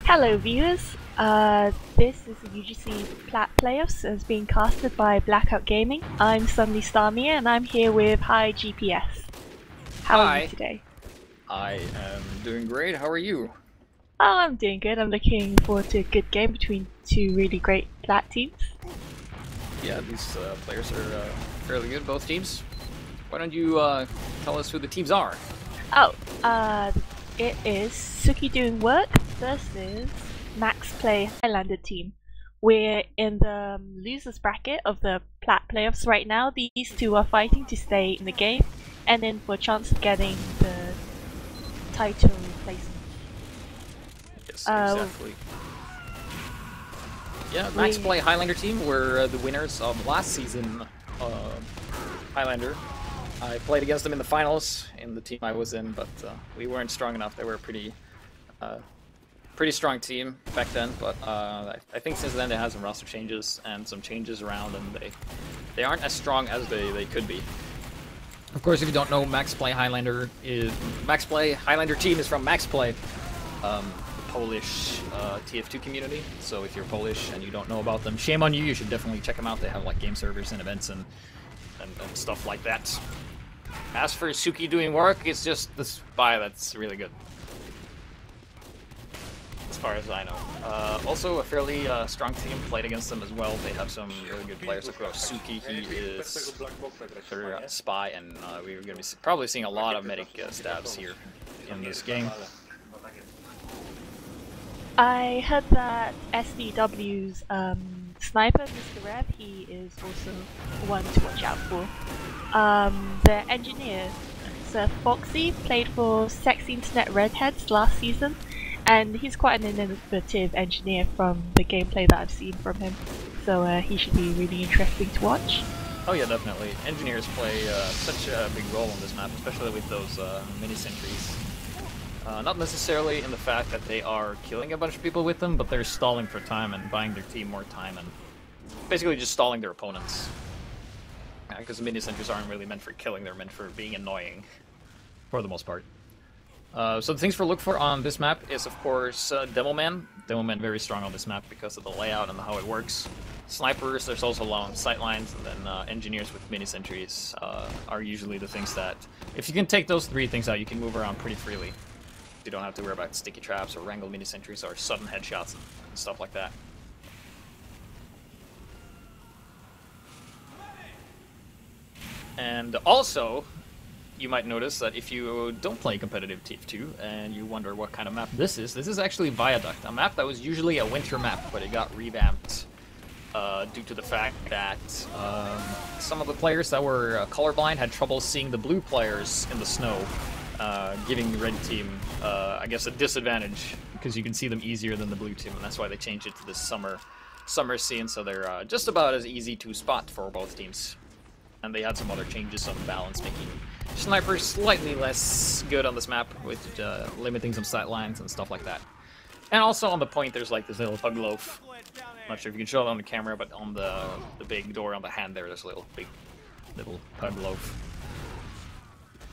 Hello viewers, this is the UGC Plat Playoffs as being casted by Blackout Gaming. I'm Sunny Starmia and I'm here with High GPS. How are you today? I am doing great, how are you? Oh, I'm doing good. I'm looking forward to a good game between two really great Plat teams. Yeah, these players are fairly good, both teams. Why don't you tell us who the teams are? Oh, it is Sookie doing work versus Max Play Highlander team. We're in the losers bracket of the Plat playoffs right now. These two are fighting to stay in the game and then for a chance of getting the title placement. Yes, exactly. Yeah, Max Play Highlander team were the winners of last season Highlander. I played against them in the finals in the team I was in, but we weren't strong enough. They were a pretty strong team back then, but I think since then they had some roster changes and some changes around, and they aren't as strong as they could be. Of course, if you don't know, Max Play Highlander team is from Max Play, the Polish TF2 community. So if you're Polish and you don't know about them, shame on you. You should definitely check them out. They have like game servers and events and stuff like that. As for Sookie doing work, it's just the spy that's really good, as far as I know. Also a fairly strong team, played against them as well. They have some really good players. Of course, Sookie, he is their spy, and we're going to be probably seeing a lot of medic stabs here in this game. I heard that SDW's sniper, Mr. Rev, he is also one to watch out for. The engineer, Sir Foxy, played for Sexy Internet Redheads last season, and he's quite an innovative engineer from the gameplay that I've seen from him, so he should be really interesting to watch. Oh yeah, definitely. Engineers play such a big role on this map, especially with those mini-sentries. Not necessarily in the fact that they are killing a bunch of people with them, but they're stalling for time and buying their team more time and basically just stalling their opponents. Because mini-sentries aren't really meant for killing, they're meant for being annoying, for the most part. So the things to look for on this map is, of course, Demoman. Demoman very strong on this map because of the layout and how it works. Snipers, there's also long sight lines, and then engineers with mini-sentries are usually the things that, if you can take those three things out, you can move around pretty freely. You don't have to worry about sticky traps or wrangle mini-sentries or sudden headshots and stuff like that. And also, you might notice that if you don't play competitive TF2 and you wonder what kind of map this is actually Viaduct, a map that was usually a winter map, but it got revamped due to the fact that some of the players that were colorblind had trouble seeing the blue players in the snow, giving the red team, I guess, a disadvantage because you can see them easier than the blue team, and that's why they changed it to this summer scene, so they're just about as easy to spot for both teams. And they had some other changes on balance, making snipers slightly less good on this map, with limiting some sight lines and stuff like that. And also on the point, there's like this little pug loaf. I'm not sure if you can show it on the camera, but on the big door on the hand there's a little pug loaf.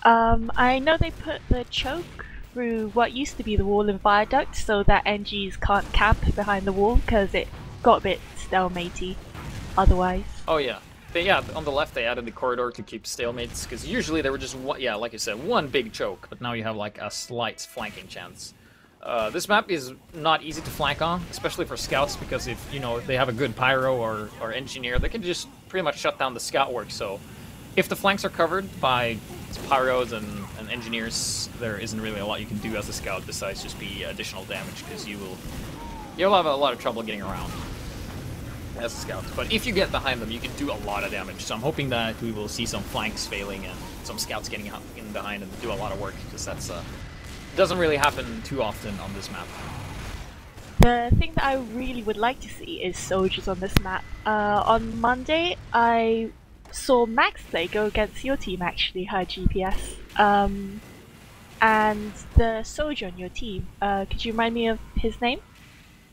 I know they put the choke through what used to be the wall in Viaduct so that NGs can't camp behind the wall because it got a bit stalematey otherwise. Oh yeah. Yeah, on the left they added the corridor to keep stalemates, because usually they were just, yeah, like you said, one big choke, but now you have like a slight flanking chance. This map is not easy to flank on, especially for scouts, because if, you know, they have a good pyro or engineer, they can just pretty much shut down the scout work, so if the flanks are covered by pyros and engineers, there isn't really a lot you can do as a scout besides just be additional damage, because you'll have a lot of trouble getting around as a scout. But if you get behind them, you can do a lot of damage. So I'm hoping that we will see some flanks failing and some scouts getting in behind and do a lot of work, because that's doesn't really happen too often on this map. The thing that I really would like to see is soldiers on this map. On Monday, I saw Max play go against your team, actually, High GPS. And the soldier on your team, could you remind me of his name?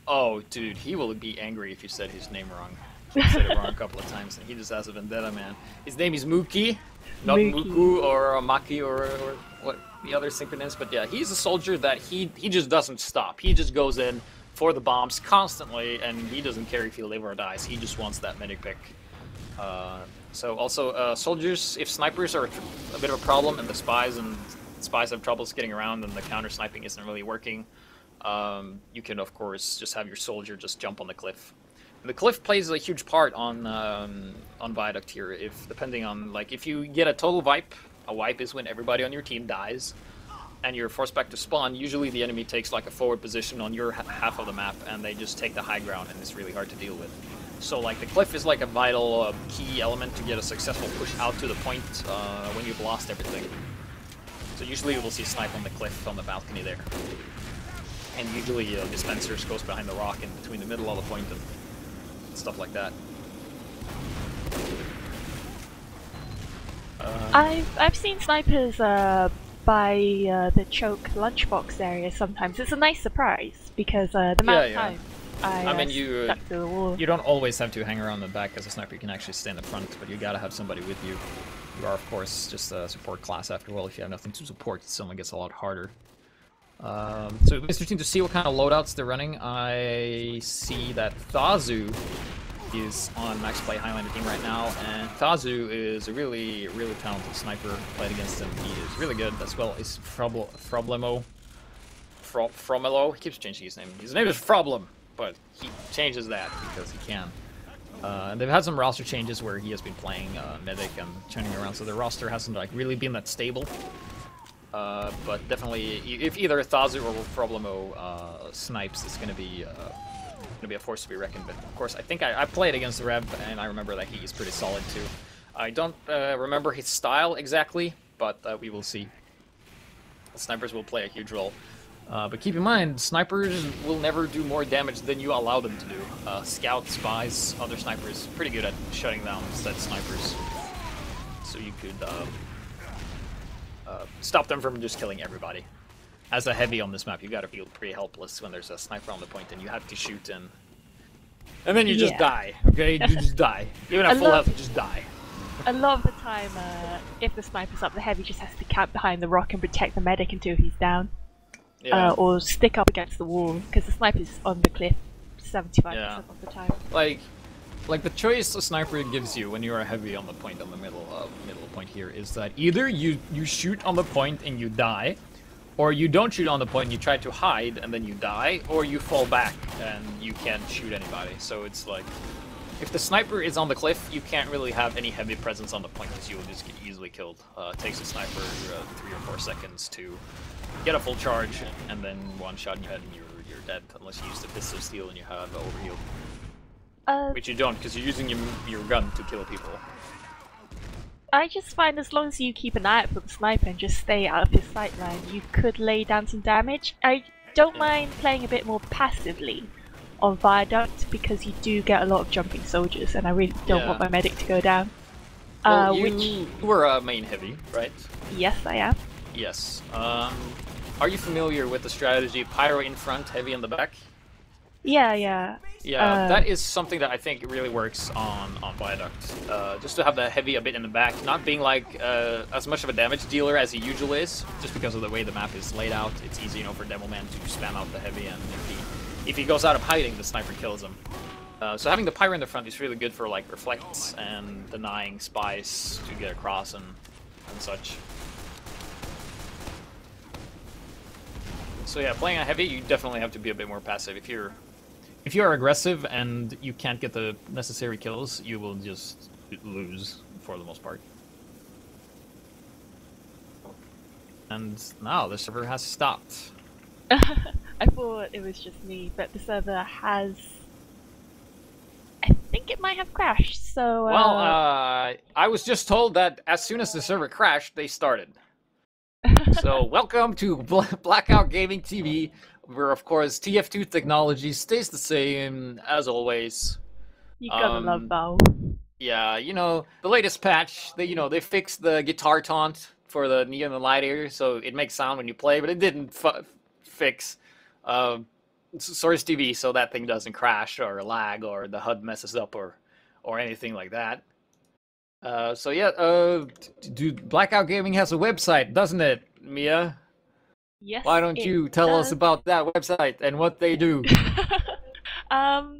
Oh, dude, he will be angry if you said his name wrong. He said it wrong a couple of times, and he just has a vendetta, man. His name is Mookie, not Muku or Maki or what the other synchron is, but yeah, he's a soldier that he just doesn't stop. He just goes in for the bombs constantly, and he doesn't care if he live or dies. He just wants that medic pick. So also soldiers, if snipers are a bit of a problem, and the spies have troubles getting around, and the counter sniping isn't really working, you can of course just have your soldier just jump on the cliff. And the cliff plays a huge part on Viaduct here. If depending on like if you get a total wipe, a wipe is when everybody on your team dies, and you're forced back to spawn. Usually the enemy takes like a forward position on your half of the map, and they just take the high ground, and it's really hard to deal with. So like the cliff is like a vital key element to get a successful push out to the point when you've lost everything. So usually you will see snipe on the cliff on the balcony there. And usually dispensers goes behind the rock in between the middle of the point and stuff like that. I've seen snipers by the choke lunchbox area sometimes. It's a nice surprise because the amount of time I mean, stuck to the wall. You don't always have to hang around the back as a sniper. You can actually stay in the front, but you gotta have somebody with you. You are, of course, just a support class after all. If you have nothing to support, someone gets a lot harder. So it's interesting to see what kind of loadouts they're running. I see that Thazu is on Max Play Highlander team right now, and Thazu is a really, really talented sniper. Played against him, he is really good, as well as Fromelo. He keeps changing his name. His name is Problem, but he changes that because he can. And they've had some roster changes where he has been playing medic and turning around, so the roster hasn't like really been that stable. But definitely, if either Thazu or Problemo snipes, it's gonna be a force to be reckoned with. Of course, I think I played against the Rev, and I remember that he's pretty solid too. I don't remember his style exactly, but we will see. The snipers will play a huge role. But keep in mind, snipers will never do more damage than you allow them to do. Scouts, spies, other snipers, pretty good at shutting down said snipers. So you could stop them from just killing everybody. As a heavy on this map, you gotta feel pretty helpless when there's a sniper on the point and you have to shoot and then you just die, okay? You just die. Even at full health, you just die. A lot of the time, if the sniper's up, the heavy just has to camp behind the rock and protect the medic until he's down. Yeah. Or stick up against the wall, because the sniper's on the cliff 75% of the time. Like the choice a sniper gives you when you are heavy on the point, on the middle point here, is that either you shoot on the point and you die, or you don't shoot on the point and you try to hide and then you die, or you fall back and you can't shoot anybody. So it's like, if the sniper is on the cliff, you can't really have any heavy presence on the point because you will just get easily killed. It takes a sniper 3 or 4 seconds to get a full charge, and then one shot in your head and you're dead, unless you use the pistol steel and you have overheal. Which you don't, because you're using your gun to kill people. I just find as long as you keep an eye out for the sniper and just stay out of his sight line, you could lay down some damage. I don't mind playing a bit more passively on Viaduct, because you do get a lot of jumping soldiers, and I really don't want my medic to go down. Well, you were a main heavy, right? Yes, I am. Yes. Are you familiar with the strategy pyro in front, heavy in the back? Yeah. Yeah, that is something that I think really works on Viaduct. Just to have the heavy a bit in the back, not being like as much of a damage dealer as he usually is, just because of the way the map is laid out. It's easy, you know, for Demoman to spam out the heavy, and if he goes out of hiding, the sniper kills him. So having the pyro in the front is really good for like reflects and denying spies to get across and such. So yeah, playing a heavy, you definitely have to be a bit more passive. If you're aggressive and you can't get the necessary kills, you will just lose for the most part. And now the server has stopped. I thought it was just me, but the server has... I think it might have crashed, so... Well, I was just told that as soon as the server crashed, they started. So, welcome to Blackout Gaming TV, where, of course, TF2 technology stays the same, as always. You gotta love Valve. Yeah, you know, the latest patch, they fixed the guitar taunt for the neon and light here, so it makes sound when you play, but it didn't fix Source TV, so that thing doesn't crash or lag or the HUD messes up or anything like that. So yeah, dude, Blackout Gaming has a website, doesn't it, Mia? Yes. Why don't you tell us about that website and what they do? Let's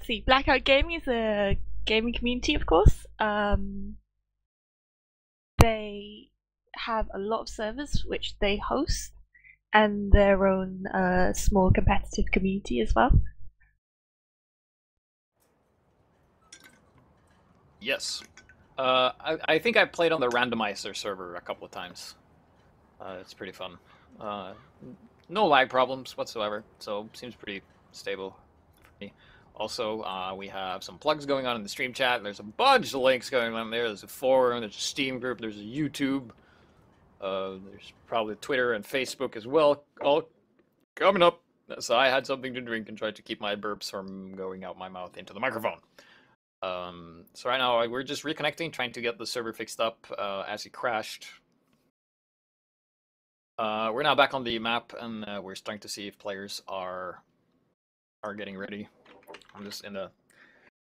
see. Blackout Gaming is a gaming community, of course. They have a lot of servers which they host, and their own small competitive community as well. Yes. I think I played on the randomizer server a couple of times. It's pretty fun. No lag problems whatsoever, so seems pretty stable for me. Also, we have some plugs going on in the stream chat. There's a bunch of links going on there. There's a forum, there's a Steam group, there's a YouTube. There's probably Twitter and Facebook as well, all coming up. So I had something to drink and tried to keep my burps from going out my mouth into the microphone. So right now we're just reconnecting, trying to get the server fixed up as it crashed. We're now back on the map, and we're starting to see if players are getting ready. I'm just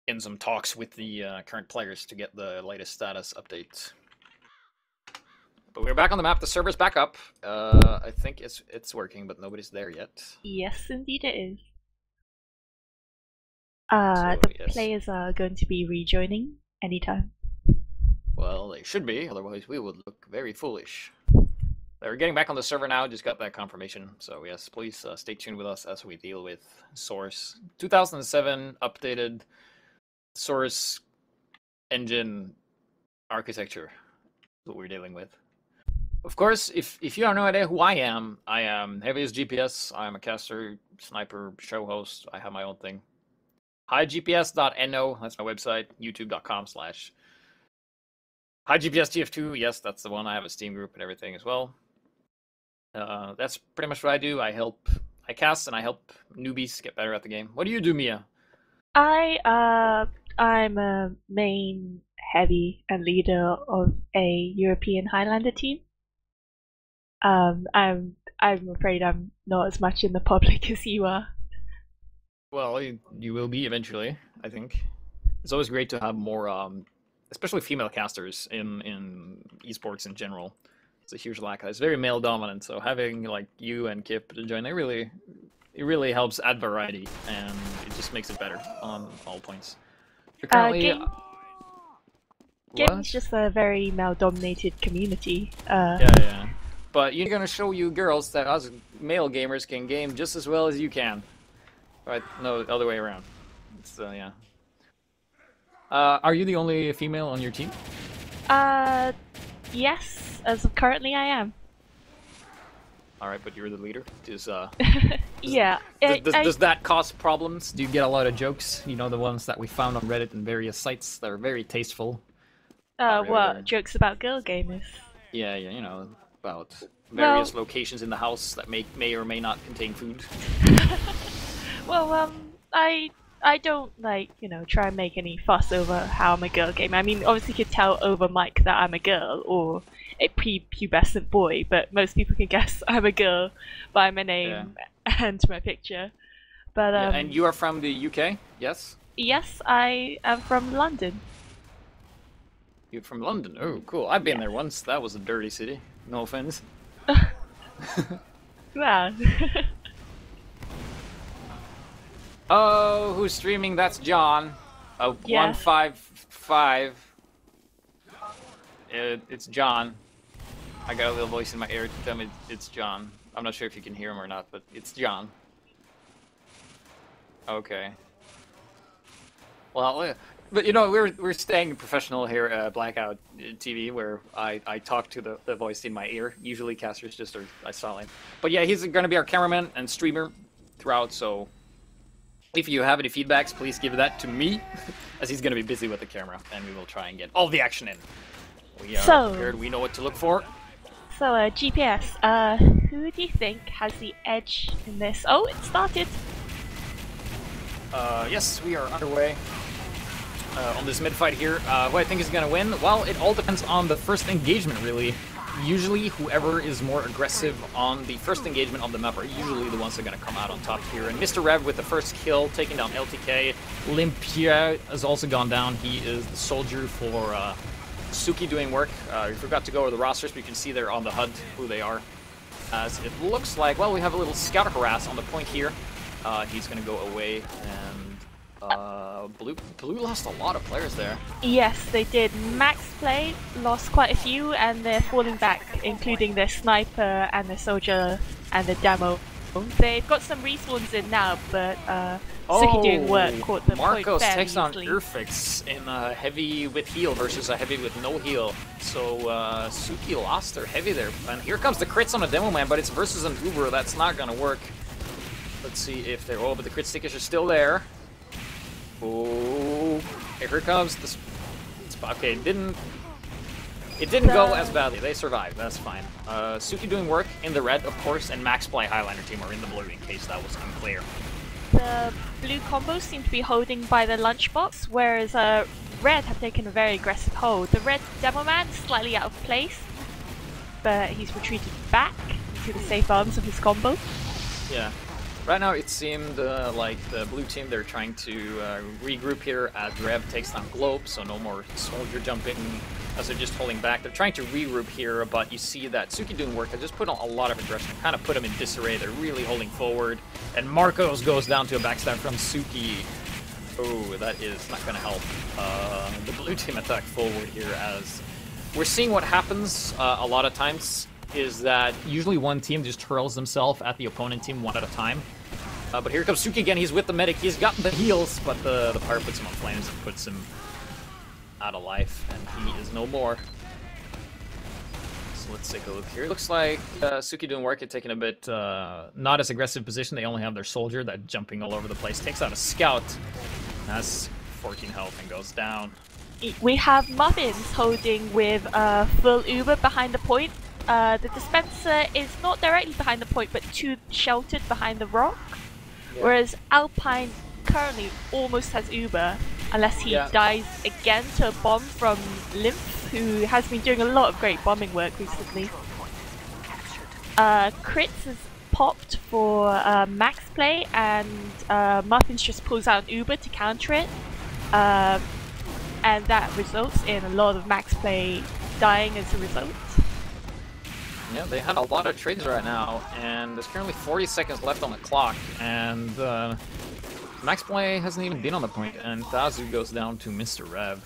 in some talks with the current players to get the latest status update. But we're back on the map. The server's back up. I think it's working, but nobody's there yet. Yes, indeed it is. So, the yes. players are going to be rejoining anytime. Well, they should be, otherwise we would look very foolish. They're getting back on the server now, just got that confirmation. So yes, please stay tuned with us as we deal with Source 2007 updated Source engine architecture. That's what we're dealing with. Of course, if you have no idea who I am Heaviest GPS. I'm a caster, sniper, show host. I have my own thing. HighGPS.no, that's my website. YouTube.com/HighGPSTF2. Yes, that's the one. I have a Steam group and everything as well. That's pretty much what I do. I cast and I help newbies get better at the game. What do you do, Mia? I'm a main heavy and leader of a European Highlander team. I'm afraid I'm not as much in the public as you are. Well, you will be eventually, I think. It's always great to have more, especially female casters in esports in general. It's a huge lack. It's very male dominant, so having like you and Kip to join, it really helps add variety, and it just makes it better on all points. Gaming's just a very male-dominated community. Yeah. But you're gonna show you girls that us male gamers can game just as well as you can. Right? No, the other way around. It's, yeah. Are you the only female on your team? Yes, as of currently I am. Alright, but you're the leader? Yeah. Does that cause problems? Do you get a lot of jokes? You know, the ones that we found on Reddit and various sites that are very tasteful. What? Jokes about girl gamers? Yeah, you know, about various locations in the house that may or may not contain food. Well, I don't, like, you know, try and make any fuss over how I'm a girl gamer. I mean, obviously you could tell over mic that I'm a girl or a prepubescent boy, but most people can guess I'm a girl by my name and my picture. But and you are from the UK, yes? Yes, I am from London. You're from London? Oh, cool. I've been there once. That was a dirty city. No offense. Wow. Oh, who's streaming? That's John. 155. It's John. I got a little voice in my ear to tell me it's John. I'm not sure if you can hear him or not, but it's John. Okay. Well, but you know, we're staying professional here at Blackout TV, where I talk to the voice in my ear. Usually casters just are silent. But yeah, he's going to be our cameraman and streamer throughout, so if you have any feedbacks, please give that to me, as he's going to be busy with the camera, and we will try and get all the action in. We are prepared, we know what to look for. So, GPS, who do you think has the edge in this? Oh, it started! Yes, we are underway on this mid-fight here. Who I think is going to win? Well, it all depends on the first engagement, really. Usually, whoever is more aggressive on the first engagement on the map are usually the ones that are going to come out on top here. And Mr. Rev with the first kill, taking down LTK. Limpia has also gone down. He is the soldier for Sookie doing work. We forgot to go over the rosters, but you can see there on the HUD who they are. as it looks like, well, we have a little scout harass on the point here. He's gonna go away, and Blue lost a lot of players there. Yes, they did. Max Play lost quite a few, and they're falling back, including their sniper and their soldier and the demo. They've got some respawns in now, but Sookie doing work caught the point Marcos fairly takes on easily. Urfix in a heavy with heal versus a heavy with no heal. So Sookie lost their heavy there. And here comes the crits on a demo man, but it's versus an Uber. That's not gonna work. Let's see if they're... Oh, but the crit stickers are still there. Oh, here comes the... Okay, it didn't go as badly. They survived. That's fine. Sookie doing work in the red, of course, and Max Play Highlander team are in the blue in case that was unclear. The blue combos seem to be holding by the lunchbox, whereas red have taken a very aggressive hold. The red demo man is slightly out of place, but he's retreated back into the safe arms of his combo. Yeah. Right now it seemed like the blue team, they're trying to regroup here as Rev takes down Globe, so no more soldier jumping as they're just holding back. They're trying to regroup here, but you see that Sookie doing work. They just put on a lot of aggression, kind of put them in disarray. They're really holding forward. And Marcos goes down to a backstab from Sookie. Oh, that is not going to help the blue team attack forward here, as we're seeing what happens a lot of times is that usually one team just hurls themselves at the opponent team one at a time. But here comes Sookie again. He's with the medic. He's gotten the heals, but the fire puts him on flames and puts him out of life, and he is no more. So let's take a look here. It looks like Sookie doing work at taking a bit not as aggressive position. They only have their soldier that jumping all over the place. Takes out a scout. Has 14 health and goes down. We have Muffins holding with full Uber behind the point. The dispenser is not directly behind the point, but too sheltered behind the rock. Yeah. Whereas Alpine currently almost has Uber, unless he dies again to a bomb from Lymph, who has been doing a lot of great bombing work recently. Crits is popped for Max Play, and Muffins just pulls out an Uber to counter it. And that results in a lot of Max Play dying as a result. Yeah, they have a lot of trades right now, and there's currently 40 seconds left on the clock, and Max Play hasn't even been on the point, and Tazu goes down to Mr. Rev.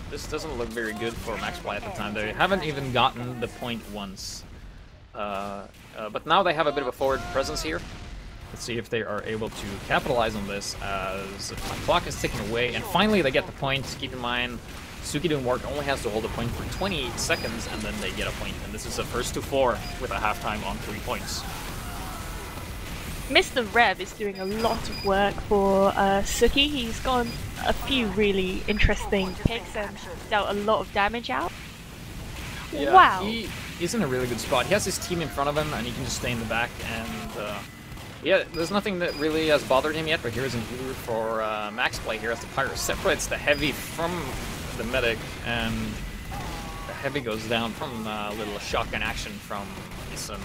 This doesn't look very good for Max Play at the time. They haven't even gotten the point once. But now they have a bit of a forward presence here. Let's see if they are able to capitalize on this as the clock is ticking away, and finally they get the point. Keep in mind, Sookie doing work only has to hold a point for 28 seconds, and then they get a point. And this is a first to 4 with a halftime on 3 points. Mr. Rev is doing a lot of work for Sookie. He's gotten a few really interesting picks and dealt a lot of damage out. Yeah, wow. He's in a really good spot. He has his team in front of him, and he can just stay in the back. And yeah, there's nothing that really has bothered him yet. But here's an Uber for Max Play here as the Pyro separates the heavy from the medic, and the heavy goes down from a little shotgun action from some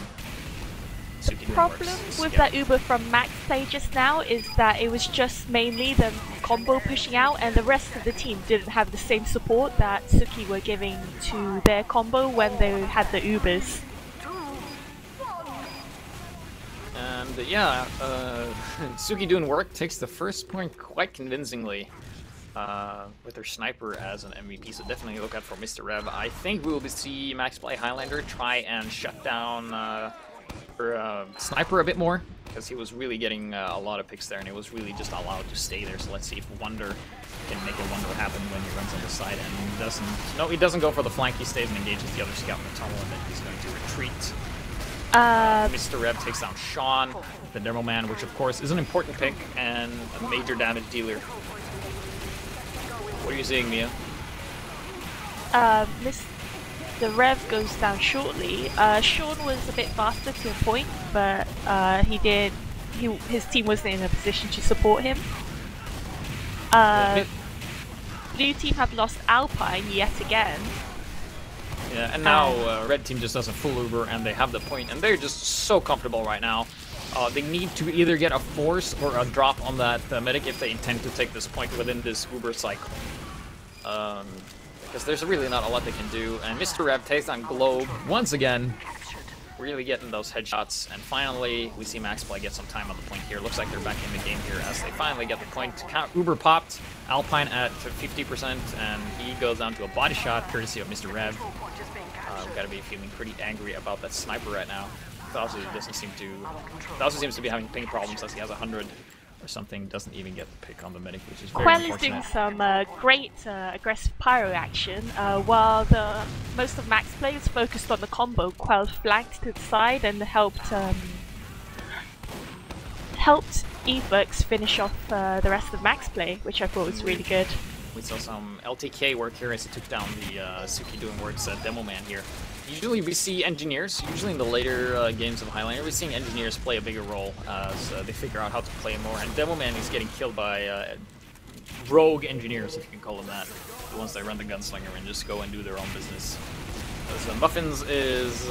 Sookie. The problem with that Uber from Max Play just now is that it was just mainly the combo pushing out, and the rest of the team didn't have the same support that Sookie were giving to their combo when they had the Ubers. And yeah, Sookie doing work takes the first point quite convincingly. With her sniper as an MVP, so definitely look out for Mr. Rev. I think we will see Max Play Highlander try and shut down her sniper a bit more, because he was really getting a lot of picks there, and it was really just allowed to stay there. So let's see if Wonder can make a Wonder happen when he runs on the side, and he doesn't. No, he doesn't go for the flank. He stays and engages the other scout in the tunnel, and then he's going to retreat. Mr. Rev takes down Sean, the Demo Man, which of course is an important pick and a major damage dealer. What are you seeing, Mia? The Rev goes down shortly. Sean was a bit faster to a point, but his team wasn't in a position to support him. Blue team have lost Alpine yet again. Yeah, and now red team just does a full Uber, and they have the point, and they're just so comfortable right now. They need to either get a force or a drop on that medic if they intend to take this point within this Uber cycle. Because there's really not a lot they can do. And Mr. Rev takes on Globe once again. really getting those headshots. And finally, we see Max Play get some time on the point here. Looks like they're back in the game here as they finally get the point. Uber popped, Alpine at 50%, and he goes down to a body shot, courtesy of Mr. Rev. Gotta be feeling pretty angry about that sniper right now. Thazu seems to be having ping problems as he has 100 or something, doesn't even get the pick on the medic, which is very Quell is unfortunate. doing some great aggressive pyro action, while most of Max Play is focused on the combo. Quell flanked to the side and helped Evux finish off the rest of Max Play, which I thought was really good. We saw some LTK work here as he took down the Sookie doing works demo man here. Usually we see engineers, usually in the later games of Highlander, we're seeing engineers play a bigger role as they figure out how to play more. And demo man is getting killed by rogue engineers, if you can call them that. The ones that run the gunslinger and just go and do their own business. So Muffins is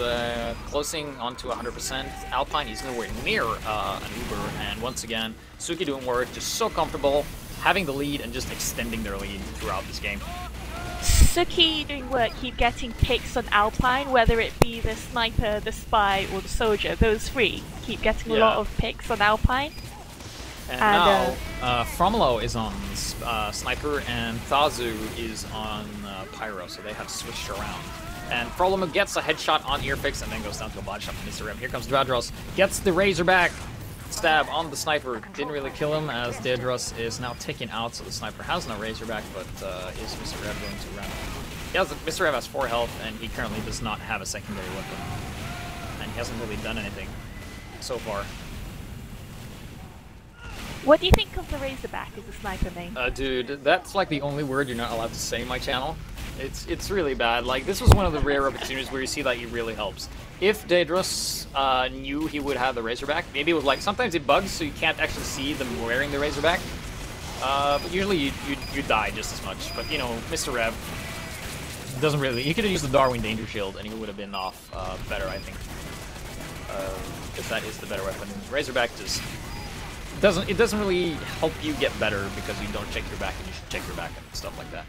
closing onto 100%. Alpine is nowhere near an Uber, and once again, Sookie doing work, just so comfortable, having the lead and just extending their lead throughout this game. Sookie doing work, keep getting picks on Alpine, whether it be the sniper, the spy, or the soldier. Those three keep getting a lot of picks on Alpine. And now, Fromlo is on sniper, and Thazu is on pyro, so they have switched around. And Frolimo gets a headshot on Earfix and then goes down to a body shot from Mr. Rev. Here comes Dradros, gets the Razorback stab on the sniper. Didn't really kill him as Dradros is now taken out, so the sniper has no Razorback, but is Mr. Rev going to run? Mr. Rev has 4 health, and he currently does not have a secondary weapon. And he hasn't really done anything so far. What do you think of the Razorback as a sniper main? Dude, that's like the only word you're not allowed to say in my channel. It's really bad. Like, this was one of the rare opportunities where you see that he really helps. If Daedrus knew he would have the Razorback, maybe it would, like, sometimes it bugs so you can't actually see them wearing the Razorback. But usually you die just as much. But, you know, Mr. Rev doesn't really... He could have used the Darwin Danger Shield and he would have been off better, I think. Because that is the better weapon. Razorback just... It doesn't really help you get better because you don't check your back and you should check your back and stuff like that.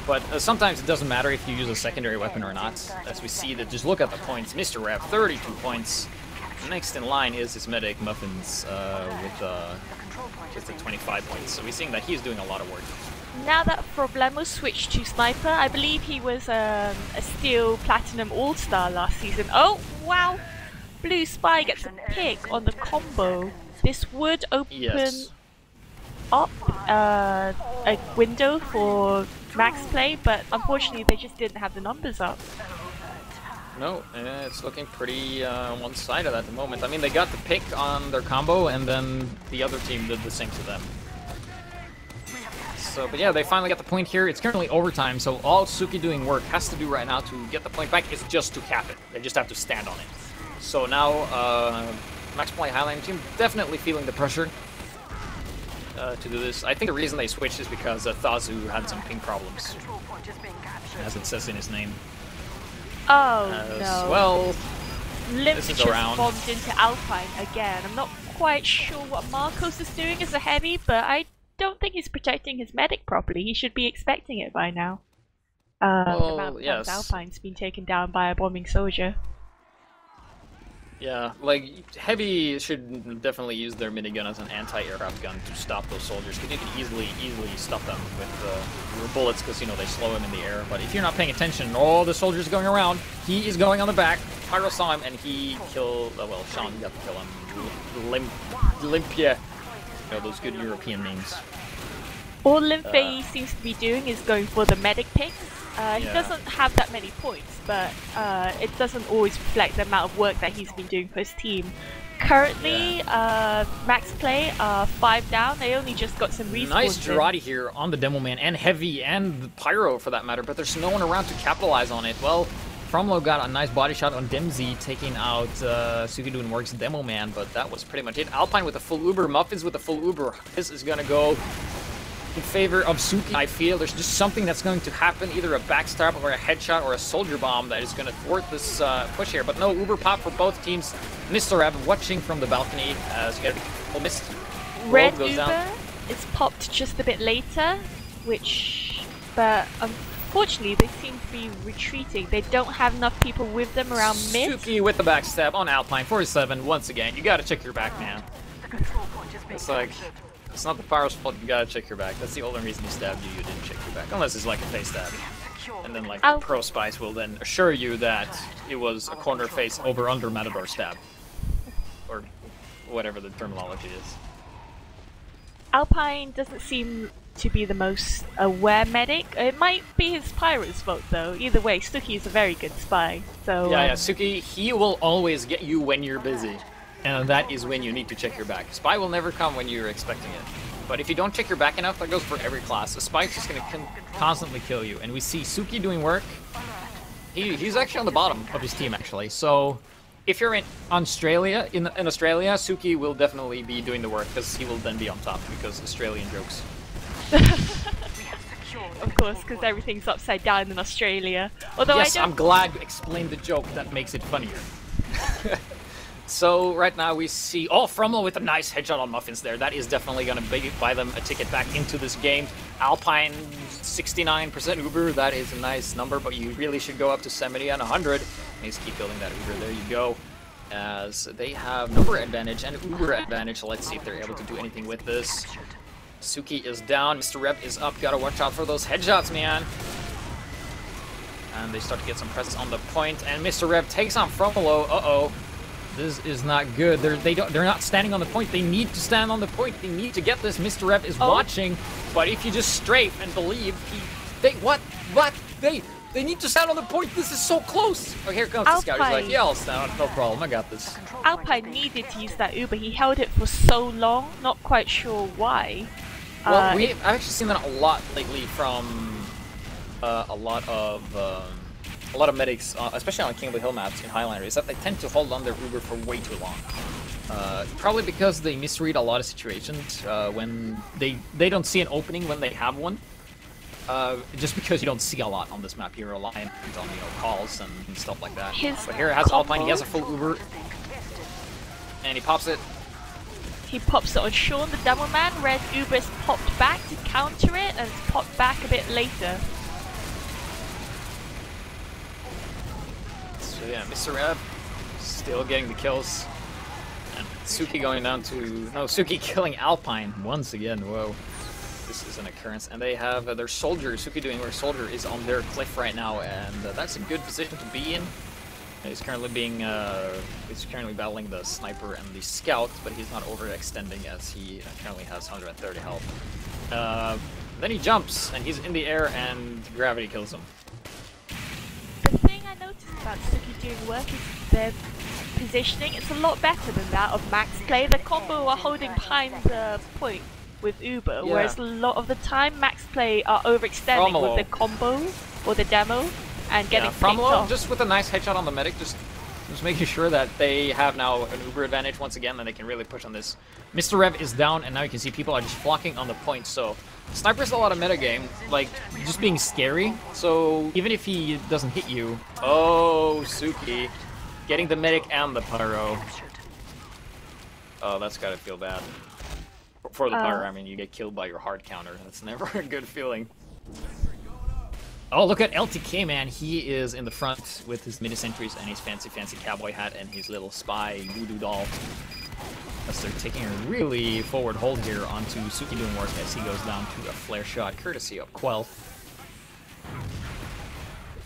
But sometimes it doesn't matter if you use a secondary weapon or not. As we see that, just look at the points. Mr. Rev, 32 points. Next in line is his medic, Muffins, with just 25 points. So we're seeing that he's doing a lot of work. Now that Problemo switched to Sniper, I believe he was a Steel Platinum All-Star last season. Oh, wow! Blue Spy gets a pick on the combo. This would open up a window for Max Play, but unfortunately they just didn't have the numbers up. No, it's looking pretty one-sided at the moment. I mean, they got the pick on their combo, and then the other team did the same to them. So, but yeah, they finally got the point here. It's currently overtime, so all Sookie doing work has to do right now to get the point back is just to cap it. They just have to stand on it. So now, Max Play Highlander team definitely feeling the pressure to do this. I think the reason they switched is because Thazu had some ping problems, as it says in his name. Oh no. Well, Limp just bombed into Alpine again. I'm not quite sure what Marcos is doing as a heavy, but I don't think he's protecting his medic properly. He should be expecting it by now. The amount of times Alpine's been taken down by a bombing soldier. Yeah, like, Heavy should definitely use their minigun as an anti-aircraft gun to stop those soldiers, because you can easily stop them with your bullets, because, you know, they slow them in the air. But if you're not paying attention, all the soldiers going around, he is going on the back. Pyro saw him, and he killed, well, Sean got to kill him. Limpia. You know, those good European names. All Limpia seems to be doing is going for the medic pick. He doesn't have that many points, but it doesn't always reflect the amount of work that he's been doing for his team. Currently, Max Play are 5 down. They only just got some respawns. Nice Girardi here on the Demo Man, and Heavy, and the Pyro for that matter, but there's no one around to capitalize on it. Well, Fromlo got a nice body shot on Dempsey, taking out Sookie doing works Demo Man, but that was pretty much it. Alpine with a full Uber, Muffins with a full Uber. This is gonna go in favor of Sookie. I feel there's just something that's going to happen, either a backstab or a headshot or a soldier bomb that is going to thwart this push here. But no, Uber pop for both teams. Mr. Rabbit watching from the balcony as you get missed. Red Uber is popped just a bit later, but Unfortunately, they seem to be retreating. They don't have enough people with them around mid. Sookie with the backstab on Alpine 47 once again. You gotta check your back, man. It's like, it's not the Pyro's fault, you gotta check your back. That's the only reason he stabbed you, you didn't check your back. Unless it's like a face stab. And then like Pro Spice will then assure you that it was a corner face over under Matador stab. Or whatever the terminology is. Alpine doesn't seem to be the most aware medic. It might be his Pyro's fault though. Either way, Sookie is a very good spy. So yeah, Sookie, he will always get you when you're busy. And that is when you need to check your back. Spy will never come when you're expecting it. But if you don't check your back enough, that goes for every class. A spy's just going to constantly kill you. And we see Sookie doing work. He's actually on the bottom of his team, actually. So if you're in Australia, Sookie will definitely be doing the work, because he will then be on top, because Australian jokes. Of course, because everything's upside down in Australia. Although yes, I'm glad you explained the joke. That makes it funnier. So right now we see, Frumlo with a nice headshot on Muffins there. That is definitely going to buy them a ticket back into this game. Alpine 69% Uber, that is a nice number, but you really should go up to 70 and 100. And just keep building that Uber, there you go. As they have number advantage and Uber advantage, let's see if they're able to do anything with this. Sookie is down, Mr. Rep is up, gotta watch out for those headshots, man. And they start to get some presence on the point, and Mr. Rep takes on Frumlo, uh-oh. This is not good. They're not standing on the point. They need to stand on the point. They need to get this. Mr. Rep is watching, but if you just strafe and believe, they need to stand on the point. This is so close. Oh, here comes the scout. He's like, yeah, I'll stand. No problem. I got this. Alpine needed to use that Uber. He held it for so long. Not quite sure why. Well, I've actually seen that a lot lately from a lot of medics, especially on King of the Hill maps in Highlander, is that they tend to hold on their Uber for way too long. Probably because they misread a lot of situations when they don't see an opening when they have one. Just because you don't see a lot on this map, you're relying on calls and stuff like that. But here it has Alpine. He has a full Uber, and he pops it. He pops it on Sean, the Demo Man. Red Uber's popped back to counter it, and it's popped back a bit later. So yeah, Mr. Rep still getting the kills. And Sookie going down to... No, Sookie killing Alpine once again. Whoa. This is an occurrence. And they have their soldier, Sookie doing work. Soldier is on their cliff right now, and that's a good position to be in. He's currently he's currently battling the sniper and the scout, but he's not overextending as he currently has 130 health. Then he jumps, and he's in the air, and gravity kills him. The thing I noticed about Sookie doing work is their positioning. It's a lot better than that of Max Play. The combo are holding behind the point with Uber, whereas a lot of the time Max Play are overextending with the combo or the demo and getting picked off. Just with a nice headshot on the medic, just making sure that they have now an Uber advantage once again, and they can really push on this. Mr. Rev is down, and now you can see people are just flocking on the point, so Sniper's a lot of metagame, like, just being scary, so even if he doesn't hit you... Oh, Sookie. Getting the medic and the pyro. Oh, that's gotta feel bad. For the pyro, I mean, you get killed by your hard counter. That's never a good feeling. Oh, look at LTK, man. He is in the front with his mini-sentries and his fancy cowboy hat and his little spy voodoo doll. As they're taking a really forward hold here onto Sookie doing work as he goes down to a flare shot, courtesy of Quell.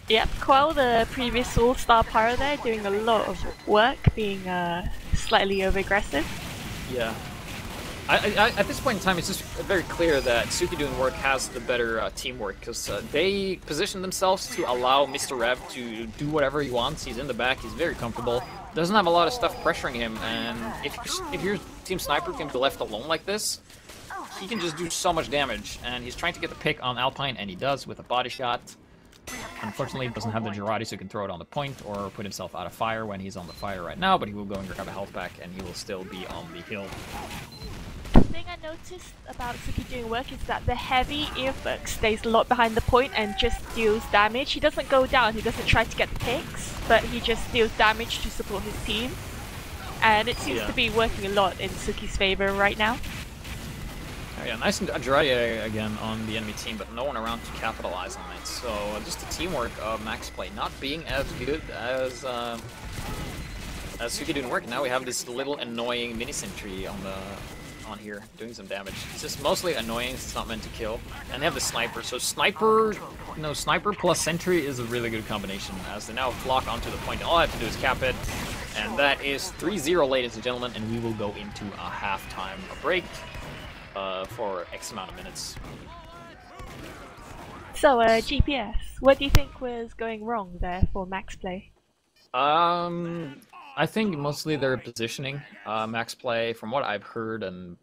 Yep, Quell, the previous all-star pyro there, doing a lot of work, being slightly over-aggressive. Yeah. At this point in time, it's just very clear that Sookie doing work has the better teamwork, because they position themselves to allow Mr. Rev to do whatever he wants. He's in the back, he's very comfortable, doesn't have a lot of stuff pressuring him, and if your team sniper can be left alone like this, he can just do so much damage, and he's trying to get the pick on Alpine, and he does with a body shot. Unfortunately, he doesn't have the Girardi, so he can throw it on the point or put himself out of fire when he's on the fire right now, but he will go and grab a health pack, and he will still be on the hill. The thing I noticed about Sookie doing work is that the heavy earfuck stays a lot behind the point and just deals damage. He doesn't go down, he doesn't try to get the picks, but he just deals damage to support his team. And it seems to be working a lot in Sookie's favor right now. Oh, yeah, nice and dry again on the enemy team, but no one around to capitalize on it. So just the teamwork of Max Play not being as good as Sookie doing work. Now we have this little annoying mini sentry on here doing some damage. It's just mostly annoying. It's not meant to kill, and they have the sniper. So sniper plus sentry is a really good combination as they now flock onto the point. All I have to do is cap it, and that is 3-0, ladies and gentlemen, and we will go into a halftime break. For X amount of minutes. So, GPS, what do you think was going wrong there for Max Play? I think mostly their positioning. Max Play, from what I've heard and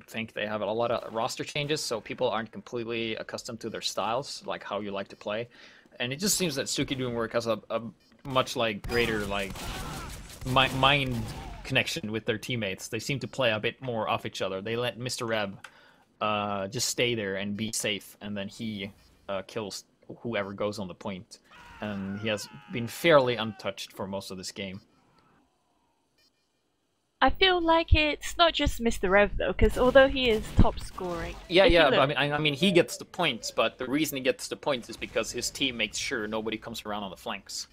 think, they have a lot of roster changes, so people aren't completely accustomed to their styles, like how you like to play. And it just seems that Sookie doing work has a much greater mind connection with their teammates. They seem to play a bit more off each other. They let Mr. Reb just stay there and be safe, and then he kills whoever goes on the point. And he has been fairly untouched for most of this game. I feel like it's not just Mr. Rev though, because although he is top scoring, yeah, but I mean he gets the points, but the reason he gets the points is because his team makes sure nobody comes around on the flanks.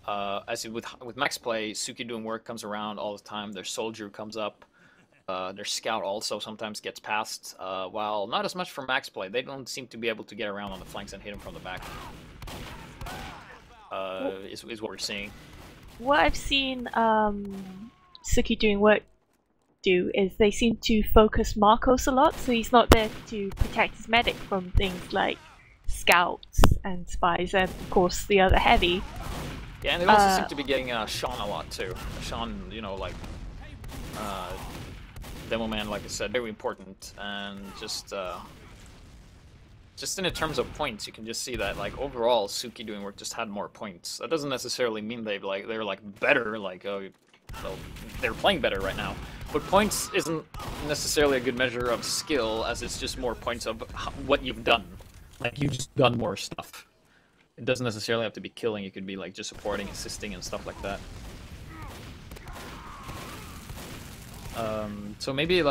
As with Max Play, Sookie doing work comes around all the time. Their soldier comes up. Their scout also sometimes gets past. While not as much for Max Play, they don't seem to be able to get around on the flanks and hit him from the back. Is what we're seeing. What I've seen Sookie doing work do is they seem to focus Marcos a lot, so he's not there to protect his medic from things like scouts and spies, and of course the other heavy. Yeah, and they also seem to be getting Sean a lot too. Sean, you know, Demo Man, like I said, very important, and just in terms of points, you can just see that overall Sookie doing work just had more points. That doesn't necessarily mean they're better, so they're playing better right now. But points isn't necessarily a good measure of skill, as it's just more points of what you've done. You've just done more stuff. It doesn't necessarily have to be killing, it could be just supporting, assisting, and stuff like that. So maybe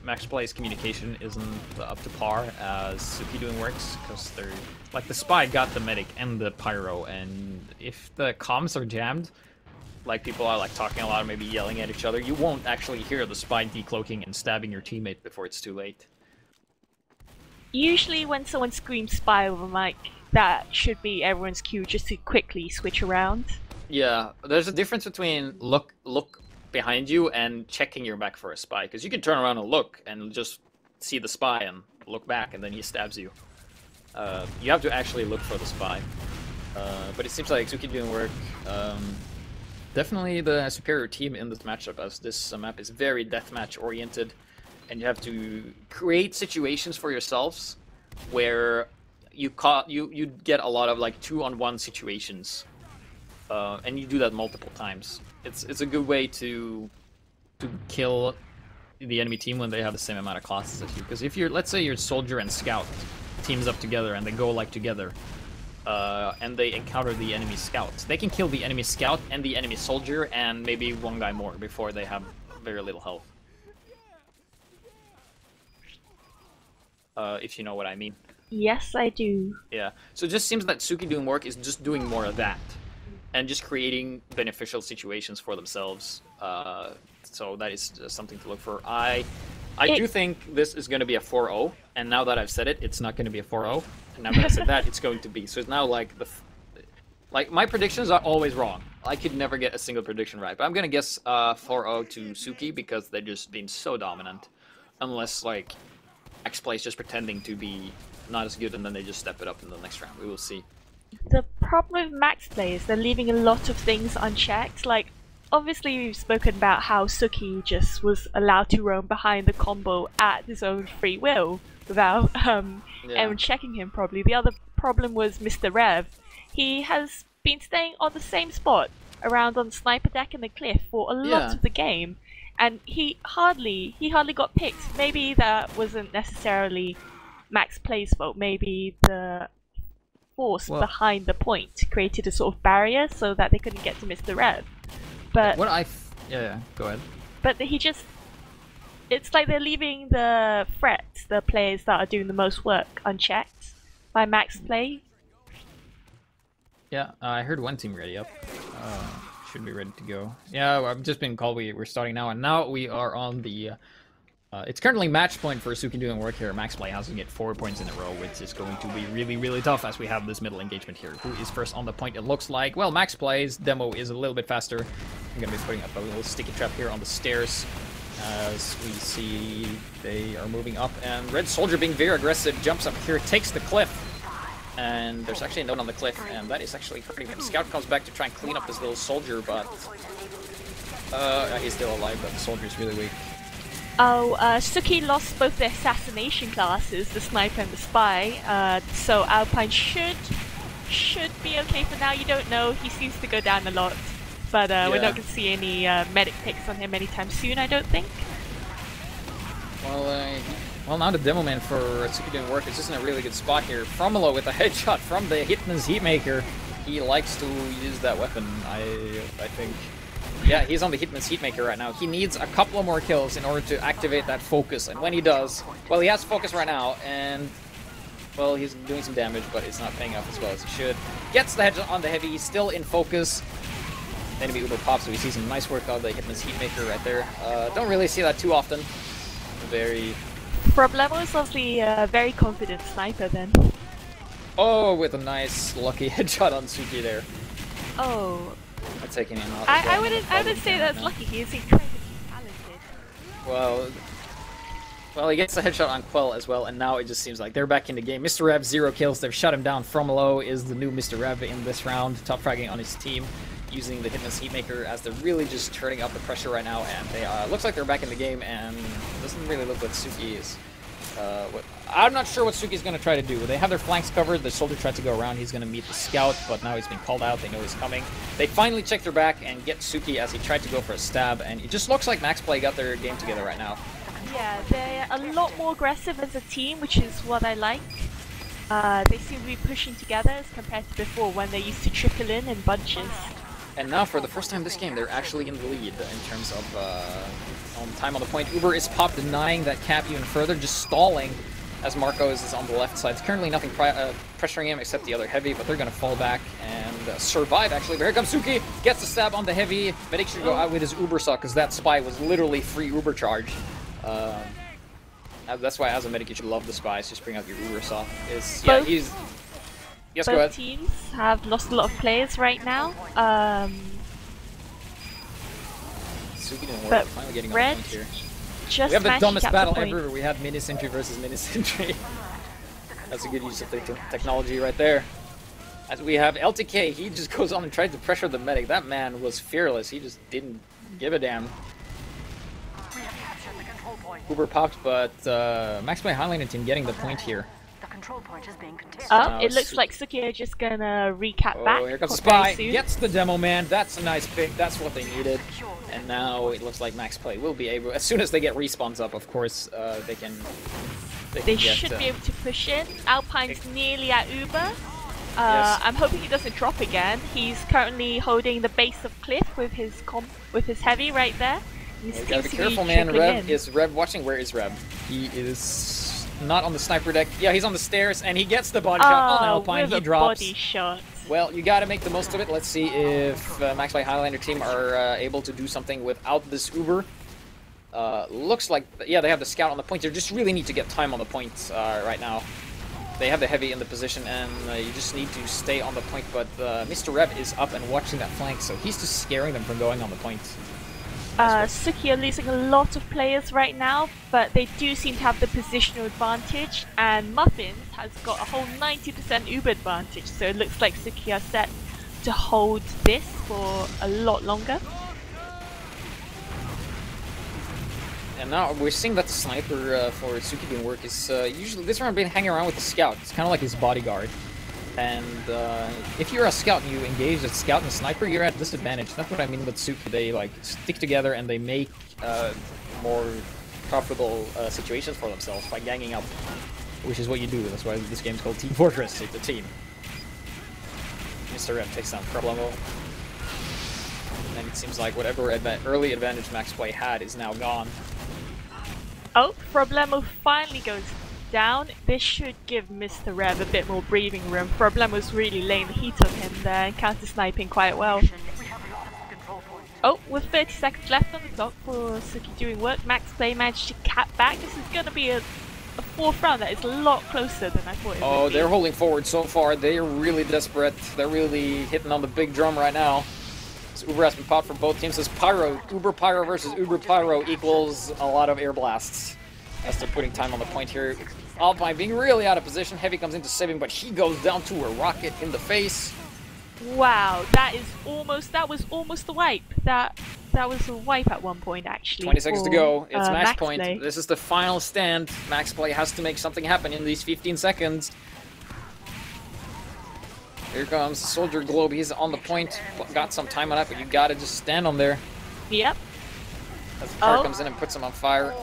Max Play's communication isn't up to par as Sookie doing works, because they're the spy got the medic and the pyro, and if the comms are jammed, people are talking a lot, maybe yelling at each other, you won't actually hear the spy decloaking and stabbing your teammate before it's too late. Usually when someone screams spy over mic, that should be everyone's cue just to quickly switch around. Yeah, there's a difference between look behind you and checking your back for a spy, because you can turn around and look and just see the spy and look back and then he stabs you. You have to actually look for the spy. But it seems like Sookie doing work. Definitely the superior team in this matchup, as this map is very deathmatch oriented, and you have to create situations for yourselves where you get a lot of 2-on-1 situations, and you do that multiple times. It's a good way to kill the enemy team when they have the same amount of classes as you. Because if let's say your soldier and scout teams up together and they go together, and they encounter the enemy scouts, they can kill the enemy scout and the enemy soldier and maybe one guy more before they have very little health. If you know what I mean. Yes, I do. Yeah, so it just seems that Sookie doing work is just doing more of that, and just creating beneficial situations for themselves. So that is something to look for. I do think this is going to be a 4-0, and now that I've said it, it's not going to be a 4-0. And now that I said that, it's going to be. So it's now my predictions are always wrong. I could never get a single prediction right, but I'm going to guess 4-0 to Sookie because they're just being so dominant. Unless Max Play is just pretending to be not as good, and then they just step it up in the next round. We will see. The problem with Max Play is they're leaving a lot of things unchecked. Obviously we've spoken about how Sookie just was allowed to roam behind the combo at his own free will without anyone checking him probably. The other problem was Mr. Rev. He has been staying on the same spot around on the sniper deck and the cliff for a lot of the game, and he hardly got picked. Maybe that wasn't necessarily Max Play's fault. Maybe the force behind the point created a sort of barrier so that they couldn't get to Mr. Rev. But go ahead. But it's like they're leaving the threat the players that are doing the most work unchecked by Max Play. Yeah, I heard one team ready up. Should be ready to go. Yeah, I've just been called. We're starting now, and now we are on the... it's currently match point for Sookie doing work here. Max Play has to get 4 points in a row, which is going to be really, really tough as we have this middle engagement here. Who is first on the point? It looks like, well, Max Play's demo is a little bit faster. I'm going to be putting up a little sticky trap here on the stairs. As we see, they are moving up, and Red Soldier being very aggressive, jumps up here, takes the cliff. And there's actually a note on the cliff, and that is actually hurting him. Scout comes back to try and clean up this little soldier, but he's still alive, but the soldier's really weak. Oh, Sookie lost both the assassination classes, the sniper and the spy, so Alpine should be okay for now. You don't know, he seems to go down a lot, but we're not going to see any medic picks on him anytime soon, I don't think. Well, now the demo man for Sookie doing work is just in a really good spot here. Fromolo with a headshot from the Hitman's Heatmaker. He likes to use that weapon, I think. Yeah, he's on the Hitman's Heatmaker right now. He needs a couple of more kills in order to activate that focus, and when he does, well, he has focus right now, and, well, he's doing some damage, but it's not paying off as well as it should. Gets the headshot on the heavy, he's still in focus. Enemy Uber pops, so we see some nice work on the Hitman's Heatmaker right there. Don't really see that too often. Very... Problemo is obviously a very confident sniper then. Oh, with a nice lucky headshot on Sookie there. Oh. I'm taking him out. I wouldn't say that's lucky, he is incredibly talented. Well, he gets the headshot on Quell as well, and now it just seems like they're back in the game. Mr. Rev, 0 kills, they've shut him down. Fromolo is the new Mr. Rev in this round, top fragging on his team, using the Hitman's Heatmaker as they're really just turning up the pressure right now, and they looks like they're back in the game, and it doesn't really look like Sookie is. I'm not sure what Sookie's going to try to do. They have their flanks covered, the soldier tried to go around, he's going to meet the scout, but now he's been called out, they know he's coming. They finally check their back and get Sookie as he tried to go for a stab, and it just looks like Max Play got their game together right now. Yeah, they're a lot more aggressive as a team, which is what I like. They seem to be pushing together as compared to before when they used to trickle in bunches. And now, for the first time this game, they're actually in the lead in terms of time on the point. Uber is popped, denying that cap even further, just stalling as Marcos is on the left side. It's currently nothing pressuring him except the other heavy, but they're going to fall back and survive, actually. But here comes Sookie, gets the stab on the heavy. Medic should go out with his Uber saw, because that spy was literally free Uber charge. That's why, as a medic, you should love the spies. Just bring out your Uber saw. Yeah, he's... Yes, go ahead. Both teams have lost a lot of players right now. Sookie didn't work. But Finally getting Red on the point here. Just we have the dumbest battle the ever. We have Mini Sentry versus Mini Sentry. That's a good use of technology right there. As we have LTK, he just goes on and tries to pressure the medic. That man was fearless. He just didn't give a damn. Uber popped, but Max Play Highlander team getting the point here. Oh, it looks like Sookie are just gonna recap back. Oh, here comes the spy. Gets the demo man. That's a nice pick. That's what they needed. And now it looks like Max Play will be able, as soon as they get respawns up, of course, they can. They should be able to push in. Alpine's nearly at Uber. Yes. I'm hoping he doesn't drop again. He's currently holding the base of cliff with his heavy right there. You gotta be careful, man. Rev watching? Where is Rev? He is not on the sniper deck. Yeah, he's on the stairs, and he gets the body shot on Alpine. He drops. Body shot. Well, you gotta make the most of it. Let's see if Max Play Highlander team are able to do something without this Uber. Looks like, yeah, they have the scout on the point. They just really need to get time on the point right now. They have the heavy in the position, and you just need to stay on the point. But Mr. Rev is up and watching that flank, so he's just scaring them from going on the point. Sookie are losing a lot of players right now, but they do seem to have the positional advantage, and Muffins has got a whole 90% Uber advantage, so it looks like Sookie are set to hold this for a lot longer. And now we're seeing that the sniper for Sookie doing work is usually this round been hanging around with the scout. It's kind of like his bodyguard. And if you're a scout and you engage a scout and a sniper, you're at disadvantage. That's what I mean with Sookie. They like stick together and they make more profitable situations for themselves by ganging up, which is what you do. That's why this game's called Team Fortress. It's a team. Mr. Rev takes down Problemo. And it seems like whatever early advantage Max Play had is now gone. Oh, Problemo finally goes down. This should give Mr. Rev a bit more breathing room. Problem was really laying the heat on him there and counter-sniping quite well. Oh, with 30 seconds left on the clock for Sookie doing work, Max Play managed to cap back. This is going to be a fourth round that is a lot closer than I thought it would be. Oh, they're holding forward so far. They're really desperate. They're really hitting on the big drum right now. So Uber has been popped for both teams. This Pyro, Uber Pyro versus Uber Pyro equals a lot of air blasts. As they're putting time on the point here. Alpine being really out of position. Heavy comes in to save him, but he goes down to a rocket in the face. Wow, that was almost the wipe. That was a wipe at one point, actually. 20 seconds to go. It's Max point. Play. This is the final stand. Max Play has to make something happen in these 15 seconds. Here comes Soldier Globe. He's on the point. Got some time on it, but you gotta just stand on there. Yep. As the car comes in and puts him on fire.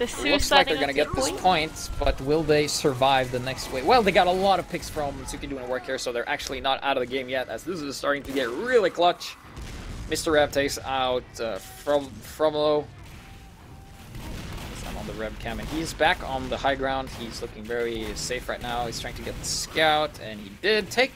It looks like they're gonna get this point, but will they survive the next wave? Well, they got a lot of picks from Sookie doing work here, so they're actually not out of the game yet, as this is starting to get really clutch. Mr. Rev takes out Fromlo. I'm on the Rev cam, and he's back on the high ground. He's looking very safe right now. He's trying to get the scout, and he did took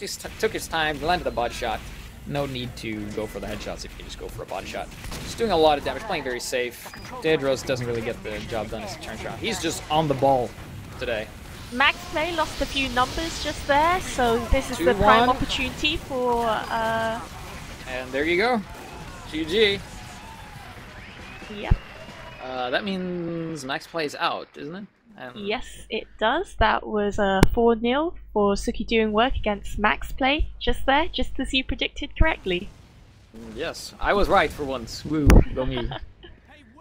his time, landed a body shot. No need to go for the headshots if you can just go for a body shot. Just doing a lot of damage, playing very safe. Daedros doesn't really get the job done as he turns around. He's just on the ball today. Max Play lost a few numbers just there, so this is the prime opportunity for... And there you go. GG. Yep. That means Max Play is out, isn't it? Yes, it does. That was a 4-0 for Sookie doing work against Max Play just there, just as you predicted correctly. Yes, I was right for once. Woo, go me.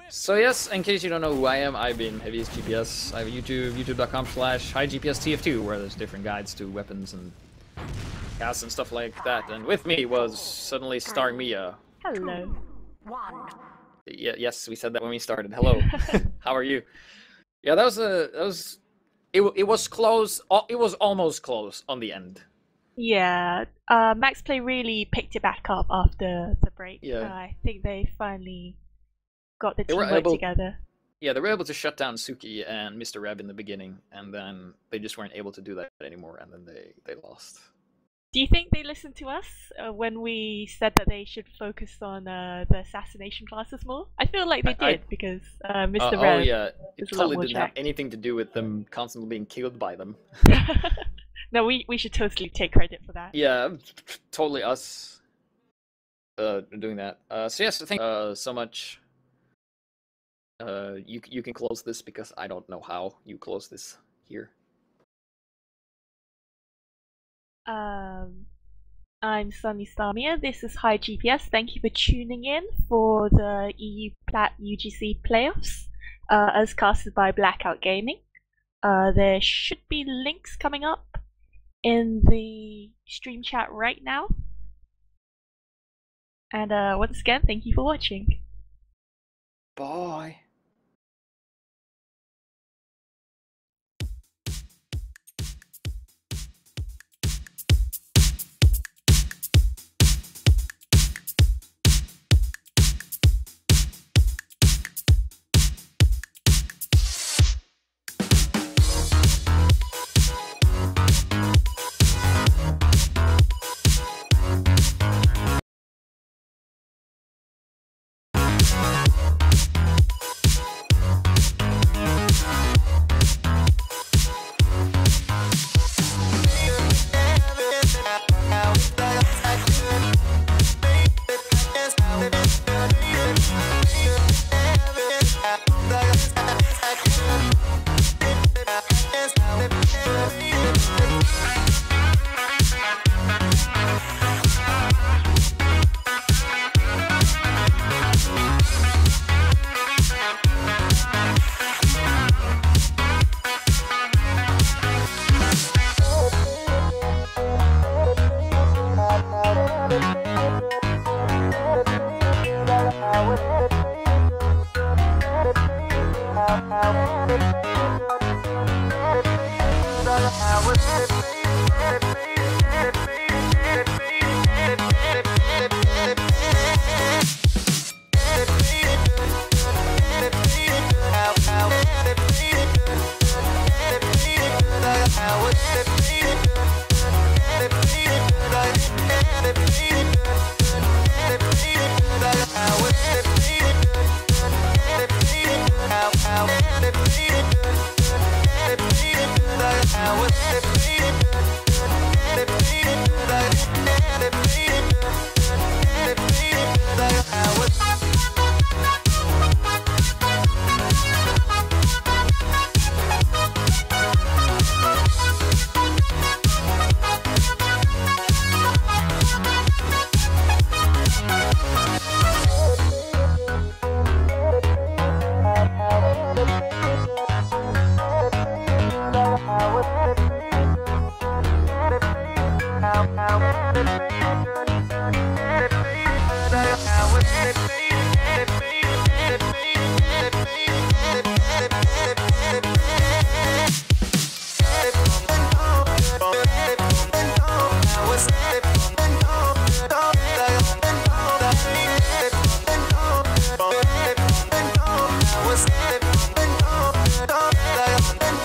So yes, in case you don't know who I am, I've been Heaviest GPS. I have a YouTube, youtube.com/HighGPSTF2, where there's different guides to weapons and casts and stuff like that. And with me was suddenly Star Mia. Hello. Yeah, yes, we said that when we started. Hello. How are you? Yeah, it was close. It was almost close on the end. Yeah, Max Play really picked it back up after the break. Yeah. I think they finally got the teamwork together. Yeah, they were able to shut down Sookie and Mr. Rev in the beginning, and then they just weren't able to do that anymore, and then they lost. Do you think they listened to us when we said that they should focus on the assassination classes more? I feel like they did, because Mr. Rev. Oh yeah, it totally didn't have anything to do with them constantly being killed by them. No, we should totally take credit for that. Yeah, totally us doing that. So yes, I think so much. You can close this because I don't know how you close this here. I'm Sunny Starmia. This is High GPS. Thank you for tuning in for the EU Plat UGC playoffs, as casted by Blackout Gaming. There should be links coming up in the stream chat right now. And once again, thank you for watching. Bye. Bye.